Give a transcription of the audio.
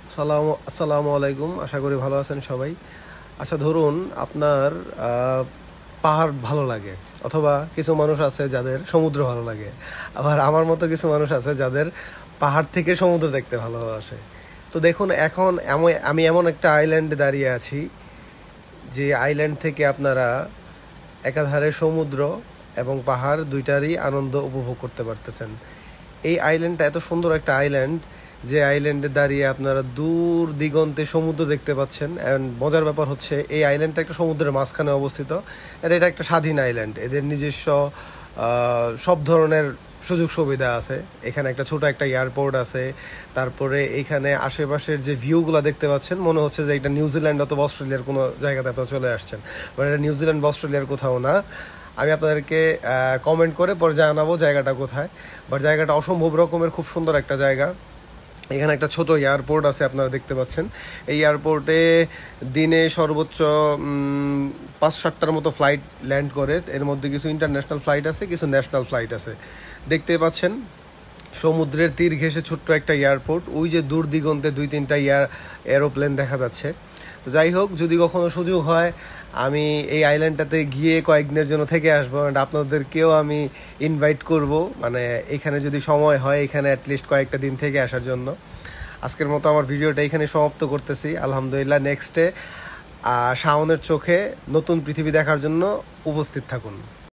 আসসালামু আলাইকুম। আশা করি ভালো আছেন সবাই। আচ্ছা, ধরুন আপনার পাহাড় ভালো লাগে, অথবা কিছু মানুষ আছে যাদের সমুদ্র ভালো লাগে। আবার আমার মতো কিছু মানুষ আছে যাদের পাহাড় থেকে সমুদ্র দেখতে ভালোবাসে। তো দেখুন, এখন আমি এমন একটা আইল্যান্ডে দাঁড়িয়ে আছি, যে আইল্যান্ড থেকে আপনারা একাধারে সমুদ্র এবং পাহাড় দুইটারই আনন্দ উপভোগ করতে পারতেছেন। এই আইল্যান্ডটা এত সুন্দর একটা আইল্যান্ড, যে আইল্যান্ডে দাঁড়িয়ে আপনারা দূর দিগন্তে সমুদ্র দেখতে পাচ্ছেন। অ্যান্ড মজার ব্যাপার হচ্ছে, এই আইল্যান্ডটা একটা সমুদ্রের মাঝখানে অবস্থিত। আর এটা একটা স্বাধীন আইল্যান্ড, এদের নিজস্ব সব ধরনের সুযোগ সুবিধা আছে। এখানে একটা ছোট একটা এয়ারপোর্ট আছে। তারপরে এখানে আশেপাশের যে ভিউগুলো দেখতে পাচ্ছেন, মনে হচ্ছে যে এটা নিউজিল্যান্ড অথবা অস্ট্রেলিয়ার কোনো জায়গাতে আপনারা চলে আসছেন। বাট এটা নিউজিল্যান্ড বা অস্ট্রেলিয়ার কোথাও না। আমি আপনাদেরকে কমেন্ট করে পরে জানাবো জায়গাটা কোথায়। বাট জায়গাটা অসম্ভব রকমের খুব সুন্দর একটা জায়গা। এখানে একটা ছোট এয়ারপোর্ট আছে, আপনারা দেখতে পাচ্ছেন। এই এয়ারপোর্টে দিনে সর্বোচ্চ ৫-৭টার মতো ফ্লাইট ল্যান্ড করে। এর মধ্যে কিছু ইন্টারন্যাশনাল ফ্লাইট আছে, কিছু ন্যাশনাল ফ্লাইট আছে। দেখতে পাচ্ছেন সমুদ্রের তীর ঘেঁষে ছোট্ট একটা এয়ারপোর্ট। ওই যে দূর দিগন্তে ২-৩টা এরোপ্লেন দেখা যাচ্ছে। তো যাই হোক, যদি কখনো সুযোগ হয়, আমি এই আইল্যান্ডটাতে গিয়ে কয়েকদিনের জন্য থেকে আসবো। অ্যান্ড আপনাদেরকেও আমি ইনভাইট করব, মানে এখানে যদি সময় হয় এখানে অ্যাটলিস্ট কয়েকটা দিন থেকে আসার জন্য। আজকের মতো আমার ভিডিওটা এখানে সমাপ্ত করতেছি। আলহামদুলিল্লাহ, নেক্সটে শাওনের চোখে নতুন পৃথিবী দেখার জন্য উপস্থিত থাকুন।